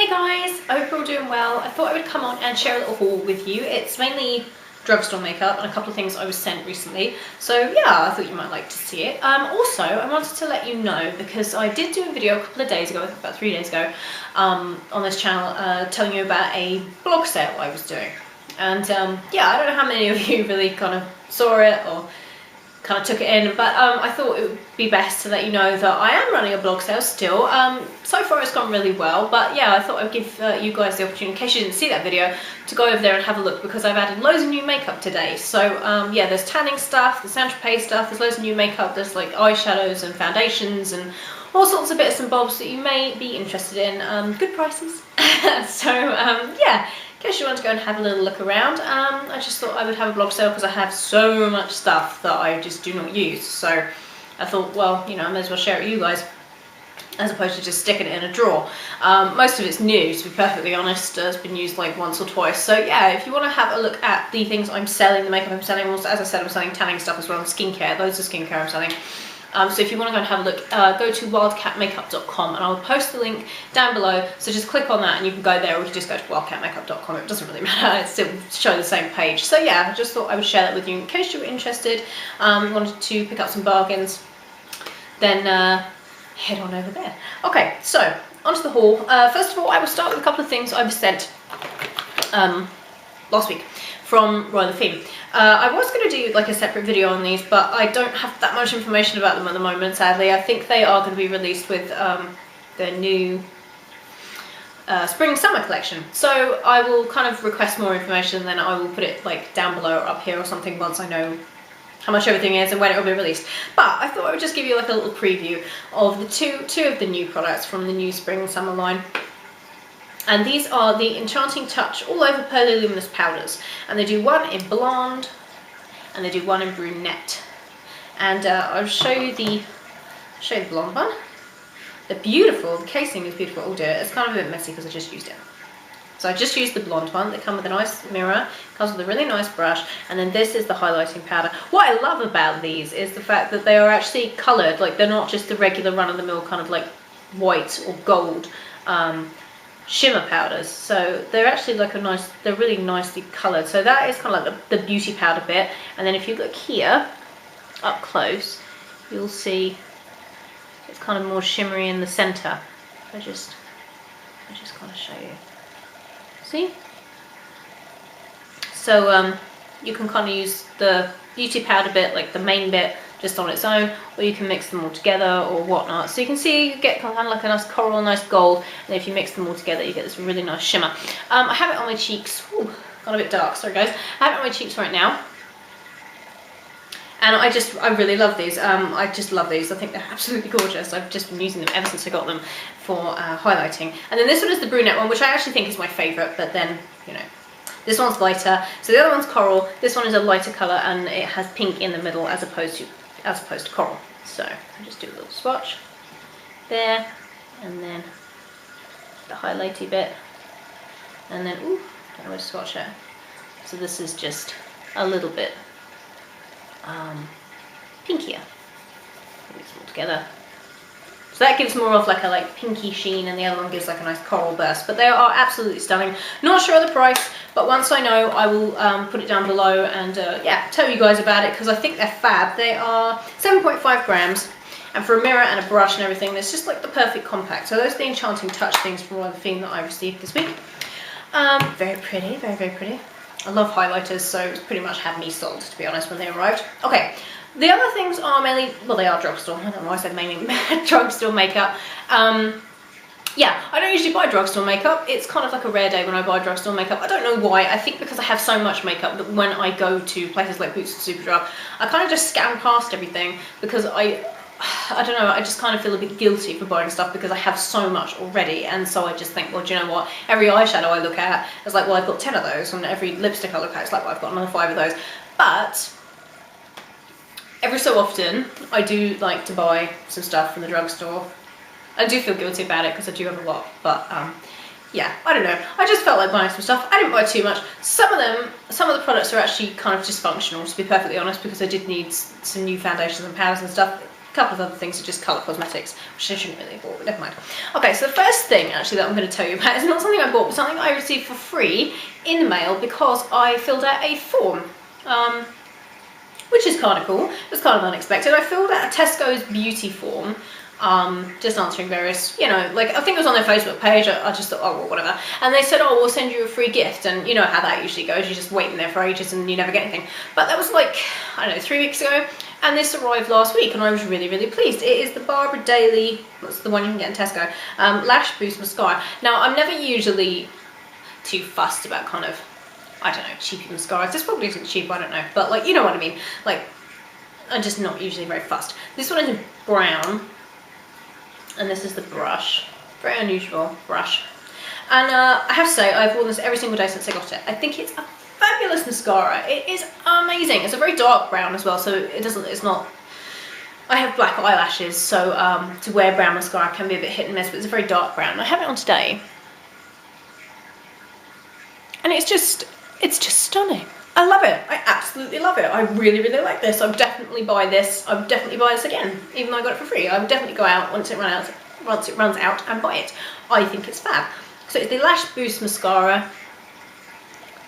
Hey guys, I hope you're all doing well. I thought I would come on and share a little haul with you. It's mainly drugstore makeup and a couple of things I was sent recently. So yeah, I thought you might like to see it. Also, I wanted to let you know, because I did do a video a couple of days ago, about 3 days ago, on this channel, telling you about a blog sale I was doing. And yeah, I don't know how many of you really kind of saw it or kind of took it in, but I thought it would be best to let you know that I am running a blog sale still. So far it's gone really well, but yeah, I thought I'd give you guys the opportunity, in case you didn't see that video, to go over there and have a look, because I've added loads of new makeup today. So yeah, there's tanning stuff, there's Saint-Tropez stuff, there's loads of new makeup, there's like eyeshadows and foundations and all sorts of bits and bobs that you may be interested in. Good prices. So yeah, in case you want to go and have a little look around, I just thought I would have a blog sale because I have so much stuff that I just do not use. So I thought, well, you know, I may as well share it with you guys, as opposed to just sticking it in a drawer. Most of it's new, to be perfectly honest. It's been used like once or twice. So yeah, if you want to have a look at the things I'm selling, the makeup I'm selling, also, as I said, I'm selling tanning stuff as well, and skincare. Those are skincare I'm selling. So if you want to go and have a look, go to wildcatmakeup.com, and I'll post the link down below. So just click on that and you can go there, or you can just go to wildcatmakeup.com. It doesn't really matter, it still show the same page. So yeah, I just thought I would share that with you in case you were interested. Wanted to pick up some bargains, then head on over there. Okay, so onto the haul. First of all, I will start with a couple of things I was sent last week from Royal Theme. I was going to do like a separate video on these, but I don't have that much information about them at the moment, sadly. I think they are going to be released with their new spring-summer collection. So I will kind of request more information, and then I will put it like down below or up here or something once I know how much everything is and when it will be released. But I thought I would just give you like a little preview of the two of the new products from the new spring-summer line. And these are the Enchanting Touch All Over Pearly Luminous Powders. And they do one in blonde, and they do one in brunette. And I'll show you the blonde one. They're beautiful, the casing is beautiful. Oh dear, it's kind of a bit messy because I just used it. So I just used the blonde one. They come with a nice mirror, comes with a really nice brush, and then this is the highlighting powder. What I love about these is the fact that they are actually coloured, like they're not just the regular run-of-the-mill kind of like white or gold shimmer powders. So they're actually like they're really nicely coloured. So that is kind of like the beauty powder bit. And then if you look here, up close, you'll see it's kind of more shimmery in the centre. I just kind of show you. See? So you can kind of use the beauty powder bit, like the main bit, just on its own, or you can mix them all together or whatnot. So you can see you get kind of like a nice coral, nice gold, and if you mix them all together you get this really nice shimmer. I have it on my cheeks. Ooh, got a bit dark, sorry guys. I have it on my cheeks right now, and I really love these. I just love these. I think they're absolutely gorgeous. I've just been using them ever since I got them for highlighting. And then this one is the brunette one, which I actually think is my favourite, but then, you know, this one's lighter. So the other one's coral, this one is a lighter colour, and it has pink in the middle as opposed to coral. So I'll just do a little swatch there, and then the highlighty bit, and then, ooh, I don't know where to swatch it. So this is just a little bit pinkier. Mix them all together. So that gives more of like a pinky sheen, and the other one gives like a nice coral burst. But they are absolutely stunning. Not sure of the price, but once I know, I will put it down below and yeah, tell you guys about it, because I think they're fab. They are 7.5 grams, and for a mirror and a brush and everything, it's just like the perfect compact. So those are the Enchanting Touch things from Royal Theme that I received this week. Very pretty, very, very pretty. I love highlighters, so it's pretty much had me sold, to be honest, when they arrived. Okay. The other things are mainly, well, they are drugstore. I don't know why I said mainly drugstore makeup. Yeah, I don't usually buy drugstore makeup. It's kind of like a rare day when I buy drugstore makeup. I don't know why. I think because I have so much makeup that when I go to places like Boots and Superdrug, I kind of just scan past everything, because I don't know, I just kind of feel a bit guilty for buying stuff because I have so much already. And so I just think, well, do you know what? Every eyeshadow I look at, it's like, well, I've got 10 of those. And every lipstick I look at, it's like, well, I've got another 5 of those. But every so often, I do like to buy some stuff from the drugstore. I do feel guilty about it because I do have a lot, but yeah, I don't know. I just felt like buying some stuff. I didn't buy too much. Some of the products are actually kind of dysfunctional, to be perfectly honest, because I did need some new foundations and powders and stuff. A couple of other things are just colour cosmetics, which I shouldn't really have bought, but never mind. Okay, so the first thing actually that I'm going to tell you about is not something I bought, but something I received for free in the mail because I filled out a form, which is kind of cool. It was kind of unexpected. I filled out a Tesco's beauty form, just answering various, you know, like I think it was on their Facebook page. I just thought, oh well, whatever. And they said, oh, we'll send you a free gift, and you know how that usually goes. You just wait in there for ages and you never get anything. But that was like, I don't know, 3 weeks ago. And this arrived last week and I was really, really pleased. It is the Barbara Daily, that's the one you can get in Tesco, Lash Boost Mascara. Now, I'm never usually too fussed about kind of, I don't know, cheapy mascaras. This probably isn't cheap, I don't know. But like, you know what I mean. Like, I'm just not usually very fussed. This one is in brown. And this is the brush. Very unusual brush. And I have to say, I've worn this every single day since I got it. I think it's a fabulous mascara. It is amazing. It's a very dark brown as well, so it's not, I have black eyelashes, so to wear brown mascara can be a bit hit and miss, but it's a very dark brown. I have it on today, and it's just stunning. I love it. I absolutely love it. I really, really like this. I would definitely buy this. I would definitely buy this again, even though I got it for free. I would definitely go out once it runs out and buy it. I think it's fab. So it's the Lash Boost Mascara.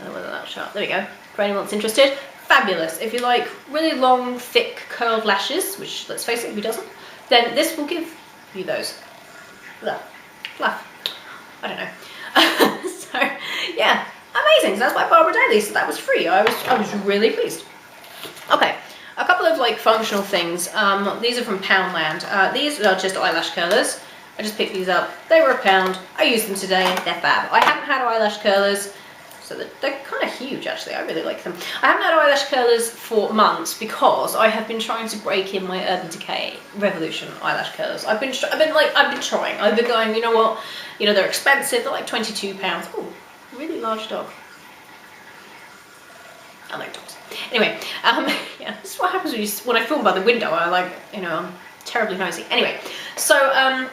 I don't know whether that'll show up. There we go. For anyone that's interested. Fabulous. If you like really long, thick, curled lashes, which, let's face it, who doesn't, then this will give you those. Fluff. I don't know. So, yeah. Amazing. So that's by Barbara Daily. So that was free. I was really pleased. Okay. A couple of like functional things. These are from Poundland. These are just eyelash curlers. I just picked these up. They were £1. I used them today. They're fab. I haven't had eyelash curlers. So they're kind of huge, actually. I really like them. I haven't had eyelash curlers for months because I have been trying to break in my Urban Decay Revolution eyelash curlers. I've been trying. I've been going, you know what? You know, they're expensive. They're like £22. Oh, really large dog. I like dogs. Anyway, yeah, this is what happens when I film by the window. I like, you know, I'm terribly nosy. Anyway, so,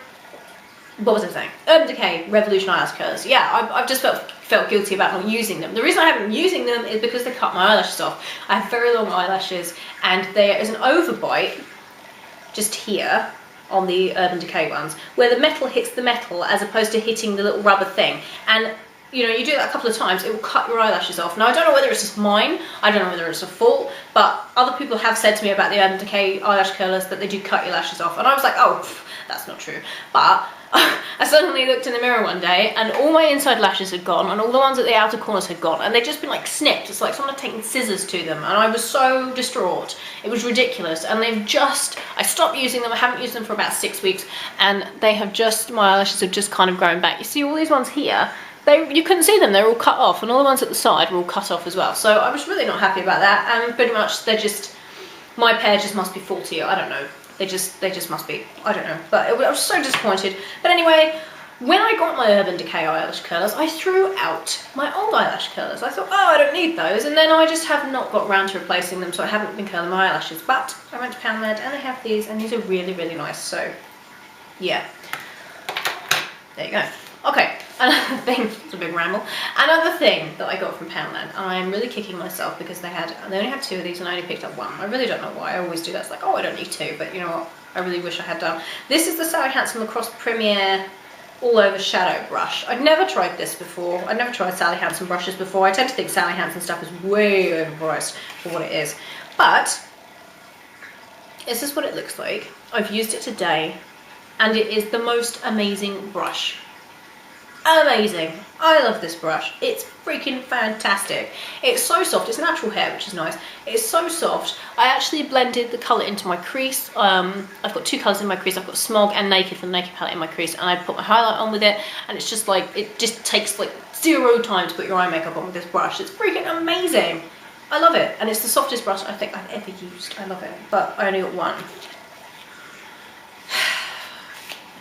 what was I saying? Urban Decay Revolution eyelash curlers. Yeah, I've just felt guilty about not using them. The reason I haven't been using them is because they cut my eyelashes off. I have very long eyelashes, and there is an overbite just here on the Urban Decay ones, where the metal hits the metal as opposed to hitting the little rubber thing. And you know, you do that a couple of times, it will cut your eyelashes off. Now, I don't know whether it's just mine, I don't know whether it's a fault, but other people have said to me about the Urban Decay eyelash curlers that they do cut your lashes off, and I was like, oh, that's not true. But I suddenly looked in the mirror one day, and all my inside lashes had gone, and all the ones at the outer corners had gone, and they'd just been like snipped. It's like someone had taken scissors to them, and I was so distraught. It was ridiculous, and I stopped using them. I haven't used them for about 6 weeks, and my eyelashes have just kind of grown back. You see all these ones here? You couldn't see them, they're all cut off, and all the ones at the side were all cut off as well. So I was really not happy about that, and pretty much my pair just must be faulty, I don't know. They just must be, I don't know. But I was so disappointed. But anyway, when I got my Urban Decay eyelash curlers, I threw out my old eyelash curlers. I thought, oh, I don't need those, and then I just have not got around to replacing them, so I haven't been curling my eyelashes. But I went to Poundland, and they have these, and these are really, really nice, so yeah. There you go. Okay, another thing, it's a big ramble. Another thing that I got from Poundland, and I am really kicking myself because they only had 2 of these and I only picked up 1. I really don't know why. I always do that. It's like, oh, I don't need 2, but you know what? I really wish I had done. This is the Sally Hansen Lacrosse Premier All Over Shadow Brush. I'd never tried this before. I'd never tried Sally Hansen brushes before. I tend to think Sally Hansen stuff is way overpriced for what it is. But this is what it looks like. I've used it today, and it is the most amazing brush. Amazing. I love this brush. It's freaking fantastic. It's so soft. It's natural hair, which is nice. It's so soft. I actually blended the colour into my crease. I've got 2 colours in my crease. I've got Smog and Naked from the Naked palette in my crease, and I put my highlight on with it, and it's just like, it just takes like 0 time to put your eye makeup on with this brush. It's freaking amazing. I love it, and it's the softest brush I think I've ever used. I love it, but I only got 1.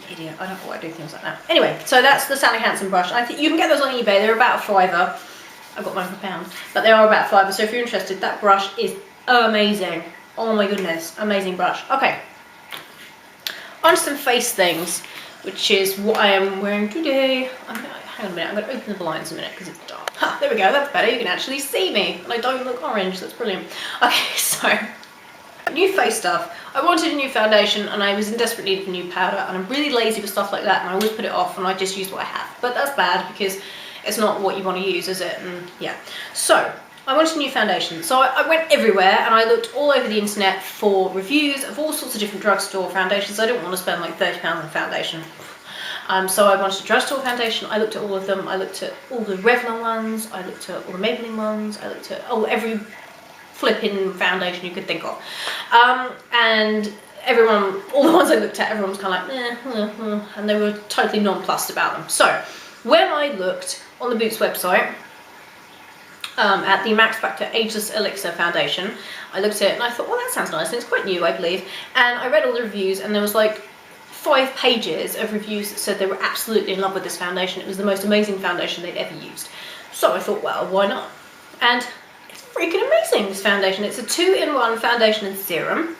Idiot, I don't know why I do things like that. Anyway, so that's the Sally Hansen brush. I think you can get those on eBay. They're about £5. I got mine for £1, but they are about £5. So if you're interested, that brush is amazing. Oh my goodness, amazing brush. Okay, on to some face things, which is what I am wearing today. Hang on a minute, I'm going to open the blinds a minute because it's dark. Ha, there we go, that's better. You can actually see me, and I don't look orange. That's brilliant. Okay, so new face stuff. I wanted a new foundation and I was in desperate need of a new powder, and I'm really lazy with stuff like that and I always put it off and I just use what I have. But that's bad because it's not what you want to use, is it? And yeah. So I wanted a new foundation. So I went everywhere and I looked all over the internet for reviews of all sorts of different drugstore foundations. I didn't want to spend like £30 on foundation. So I wanted a drugstore foundation. I looked at all of them. I looked at all the Revlon ones. I looked at all the Maybelline ones. I looked at every flipping foundation you could think of. And everyone, all the ones I looked at, everyone was kind of like, and they were totally nonplussed about them. So when I looked on the Boots website at the Max Factor Ageless Elixir foundation, I looked at it and I thought, well, that sounds nice, and it's quite new, I believe. And I read all the reviews, and there was like 5 pages of reviews that said they were absolutely in love with this foundation. It was the most amazing foundation they'd ever used. So I thought, well, why not? And it's freaking amazing, this foundation. It's a 2-in-1 foundation and serum,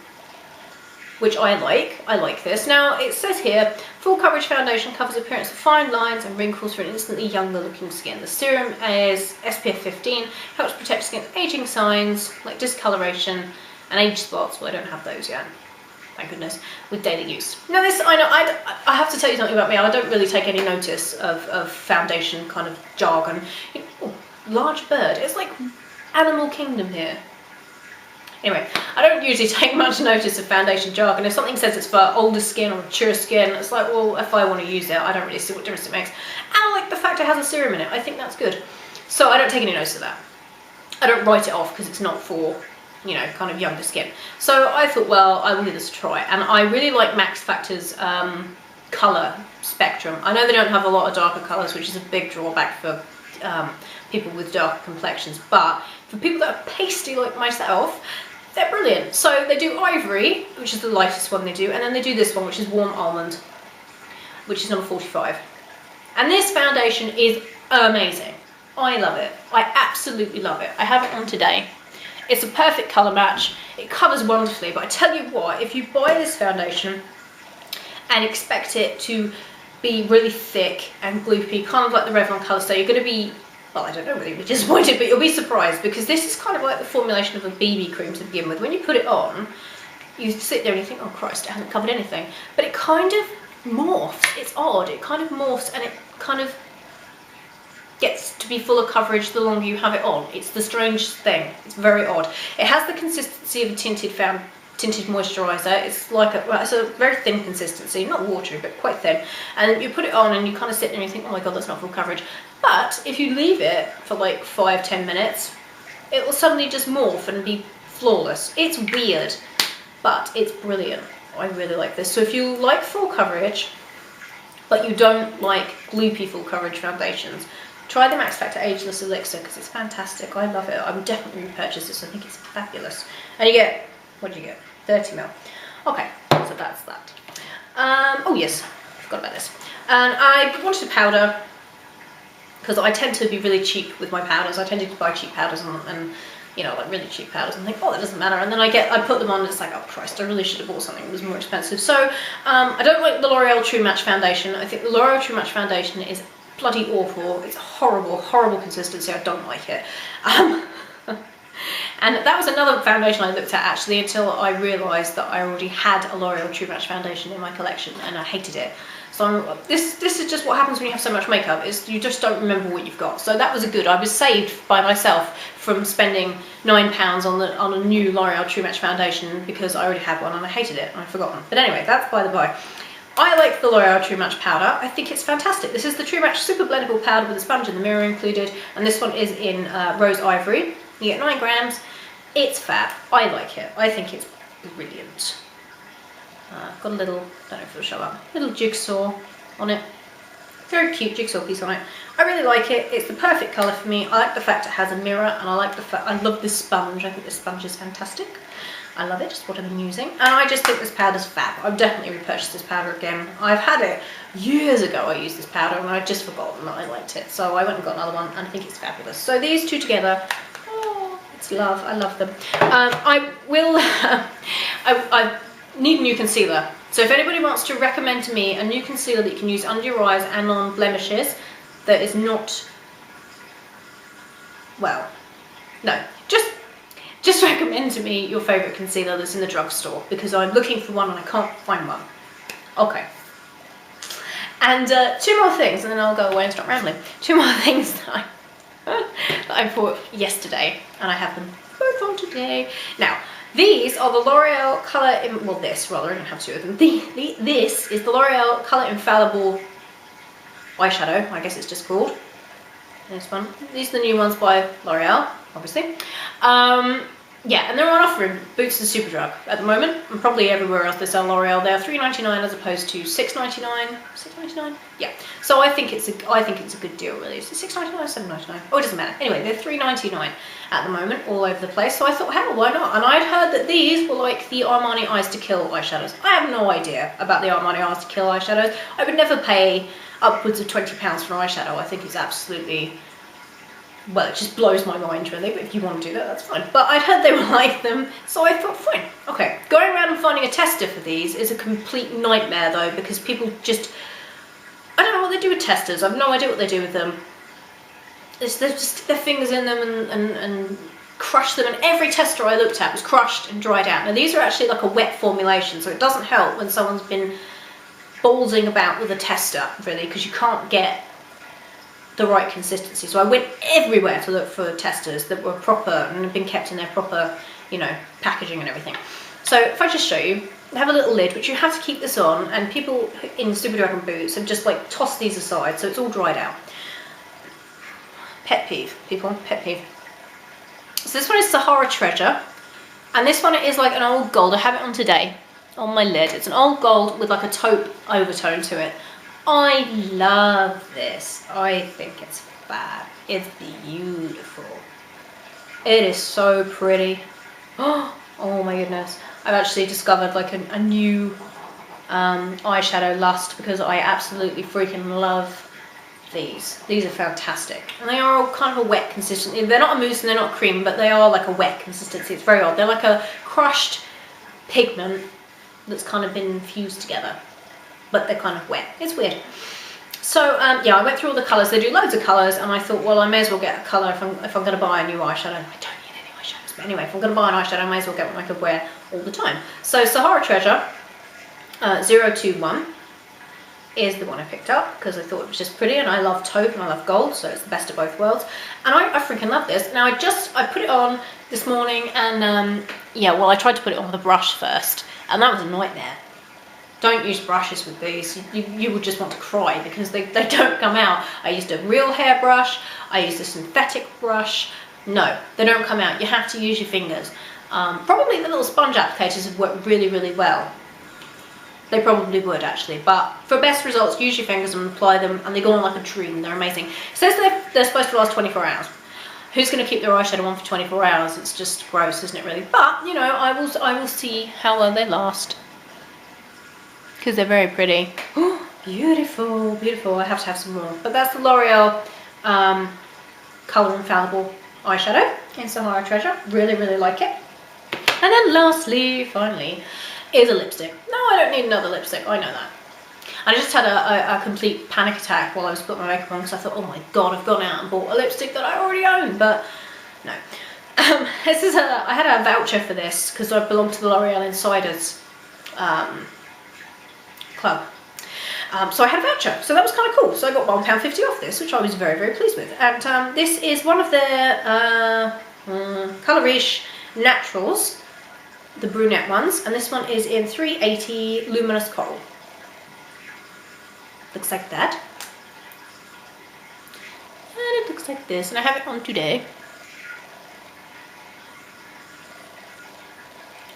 which I like. I like this. Now, it says here, full coverage foundation covers appearance of fine lines and wrinkles for an instantly younger looking skin. The serum is SPF 15, helps protect against aging signs like discoloration and age spots. Well, I don't have those yet, thank goodness, with daily use. Now this, I know, I have to tell you something about me. I don't really take any notice of foundation kind of jargon. Oh, large bird. It's like Animal Kingdom here. Anyway, I don't usually take much notice of foundation jargon. If something says it's for older skin or mature skin, it's like, well, if I want to use it, I don't really see what difference it makes. And I like the fact it has a serum in it. I think that's good. So I don't take any notice of that. I don't write it off because it's not for, you know, kind of younger skin. So I thought, well, I will give this a try. And I really like Max Factor's colour spectrum. I know they don't have a lot of darker colours, which is a big drawback for people with darker complexions, but for people that are pasty like myself, they're brilliant. So they do Ivory, which is the lightest one they do, and then they do this one, which is Warm Almond, which is number 45. And this foundation is amazing. I love it. I absolutely love it. I have it on today. It's a perfect colour match. It covers wonderfully, but I tell you what, if you buy this foundation and expect it to be really thick and gloopy, kind of like the Revlon Colour Stay, you're going to be, well, I don't know whether you'll be disappointed, but you'll be surprised, because this is kind of like the formulation of a BB cream to begin with. When you put it on, you sit there and you think, oh Christ, it hasn't covered anything. But it kind of morphs. It's odd. It kind of morphs and it kind of gets to be full of coverage the longer you have it on. It's the strangest thing. It's very odd. It has the consistency of a tinted moisturiser. It's like it's a very thin consistency, not watery, but quite thin. And you put it on and you kind of sit there and you think, oh my god, that's not full coverage. But if you leave it for like 5-10 minutes, it will suddenly just morph and be flawless. It's weird, but it's brilliant. I really like this. So if you like full coverage, but you don't like gloopy full coverage foundations, try the Max Factor Ageless Elixir, because it's fantastic. I love it. I would definitely repurchase this. I think it's fabulous. And you get, what do you get? 30ml. Okay, so that's that. Oh yes, I forgot about this. And I wanted a powder, because I tend to be really cheap with my powders. I tend to buy cheap powders and you know, like really cheap powders, and think, oh, that doesn't matter. And then I put them on and it's like, oh Christ, I really should have bought something that was more expensive. So I don't like the L'Oreal True Match foundation. I think the L'Oreal True Match foundation is bloody awful. It's horrible, horrible consistency. I don't like it. And that was another foundation I looked at actually, until I realised that I already had a L'Oreal True Match foundation in my collection and I hated it. So this is just what happens when you have so much makeup, is you just don't remember what you've got. So that was a good, I was saved by myself from spending £9 on a new L'Oreal True Match foundation, because I already had one and I hated it and I'd forgotten. But anyway, that's by the by. I like the L'Oreal True Match powder. I think it's fantastic. This is the True Match Super Blendable Powder with a sponge and the mirror included, and this one is in Rose Ivory. You get 9 grams. It's fab. I like it. I think it's brilliant. Got a little, don't know if it'll show up, little jigsaw on it. Very cute jigsaw piece on it. I really like it. It's the perfect colour for me. I like the fact it has a mirror, and I like the fact, I love this sponge. I think this sponge is fantastic. I love it, just what I've been using. And I just think this powder's fab. I've definitely repurchased this powder again. I've had it years ago, I used this powder, and I'd just forgotten that I liked it. So I went and got another one, and I think it's fabulous. So these two together, oh, it's love. I love them. I will, I need a new concealer. So if anybody wants to recommend to me a new concealer that you can use under your eyes and on blemishes, that is not, well, no, just just recommend to me your favourite concealer that's in the drugstore, because I'm looking for one and I can't find one. Okay. And 2 more things, and then I'll go away and stop rambling. 2 more things that I bought yesterday, and I have them both on today. Now, these are the L'Oreal Colour, well, this rather, I don't have 2 of them. This is the L'Oreal Colour Infallible eyeshadow, I guess it's just called. This one. These are the new ones by L'Oreal, obviously. Yeah, and they're on offer in Boots and Superdrug at the moment, and probably everywhere else they sell L'Oreal. They're $3.99 as opposed to $6.99. $6.99? Yeah. So I think it's a good deal, really. Is it $6.99 or $7.99? Oh, it doesn't matter. Anyway, they're $3.99 at the moment, all over the place. So I thought, hell, why not? And I'd heard that these were like the Armani Eyes to Kill eyeshadows. I have no idea about the Armani Eyes to Kill eyeshadows. I would never pay upwards of £20 for an eyeshadow. I think it's absolutely... well, it just blows my mind, really, but if you want to do that, that's fine. But I'd heard they were like them, so I thought, fine. Okay, going around and finding a tester for these is a complete nightmare, though, because people just... I don't know what they do with testers. I have no idea what they do with them. They just stick their fingers in them and crush them, and every tester I looked at was crushed and dried out. Now, these are actually like a wet formulation, so it doesn't help when someone's been ballsing about with a tester, really, because you can't get the right consistency. So I went everywhere to look for testers that were proper and had been kept in their proper, you know, packaging and everything. So if I just show you, they have a little lid, which you have to keep this on, and people in Superdrug and Boots have just like tossed these aside, so it's all dried out. Pet peeve, people, pet peeve. So this one is Sahara Treasure, and this one is like an old gold. I have it on today, on my lid. It's an old gold with like a taupe overtone to it. I love this. I think it's fab. It's beautiful. It is so pretty. Oh my goodness. I've actually discovered like a new eyeshadow lust, because I absolutely freaking love these. These are fantastic. And they are all kind of a wet consistency. They're not a mousse and they're not cream, but they are like a wet consistency. It's very odd. They're like a crushed pigment that's kind of been fused together, but they're kind of wet. It's weird. So yeah, I went through all the colours. They do loads of colours, and I thought, well, I may as well get a colour if I'm going to buy a new eyeshadow. I don't need any eyeshadows, but anyway, if I'm going to buy an eyeshadow, I may as well get one I could wear all the time. So Sahara Treasure 021 is the one I picked up, because I thought it was just pretty, and I love taupe and I love gold, so it's the best of both worlds. And I freaking love this. Now I put it on this morning, and yeah, well, I tried to put it on with a brush first, and that was a nightmare. Don't use brushes with these. You would just want to cry, because they don't come out. I used a real hair brush. I used a synthetic brush. No, they don't come out. You have to use your fingers. Probably the little sponge applicators have worked really, really well. They probably would, actually. But for best results, use your fingers and apply them, and they go on like a dream. They're amazing. It says they're supposed to last 24 hours. Who's going to keep their eyeshadow on for 24 hours? It's just gross, isn't it, really? But, you know, I will see how well they last, because they're very pretty. Oh, beautiful, beautiful. I have to have some more. But that's the L'Oreal Colour Infallible eyeshadow in Sahara Treasure. Really, really like it. And then lastly, finally, is a lipstick. No, I don't need another lipstick. I know that. I just had a complete panic attack while I was putting my makeup on, because I thought, oh my god, I've gone out and bought a lipstick that I already own. But no. This is I had a voucher for this, because I belong to the L'Oreal Insiders club. So I had a voucher, so that was kind of cool. So I got £1.50 off this, which I was very, very pleased with. And this is one of their Colourish Naturals, the brunette ones, and this one is in 380 Luminous Coral. Looks like that. And it looks like this, and I have it on today.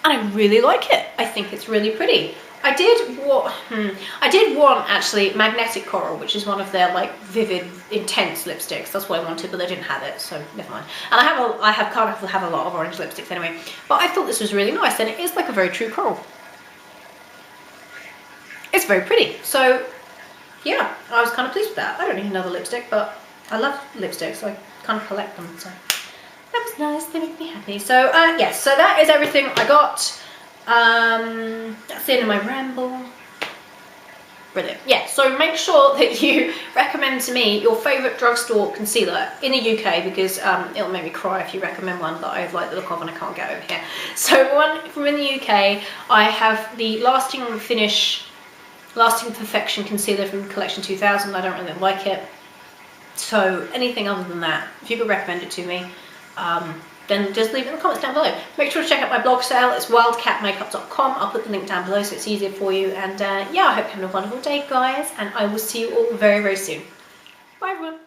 And I really like it. I think it's really pretty. I did want actually Magnetic Coral, which is one of their like vivid, intense lipsticks. That's what I wanted, but they didn't have it, so never mind. And I kind of have a lot of orange lipsticks anyway. But I thought this was really nice, and it is like a very true coral. It's very pretty. So yeah, I was kind of pleased with that. I don't need another lipstick, but I love lipsticks, so I kind of collect them. So that was nice. They make me happy. So yes, so that is everything I got. That's the end of my ramble. Brilliant. Yeah, so make sure that you recommend to me your favourite drugstore concealer in the UK, because it'll make me cry if you recommend one that I like the look of and I can't get over here. So one from in the UK, I have the Lasting Perfection concealer from collection 2000. I don't really like it. So anything other than that, if you could recommend it to me, then just leave it in the comments down below. Make sure to check out my blog sale. It's wildcatmakeup.com. I'll put the link down below so it's easier for you. And yeah, I hope you're having a wonderful day, guys. And I will see you all very, very soon. Bye, everyone.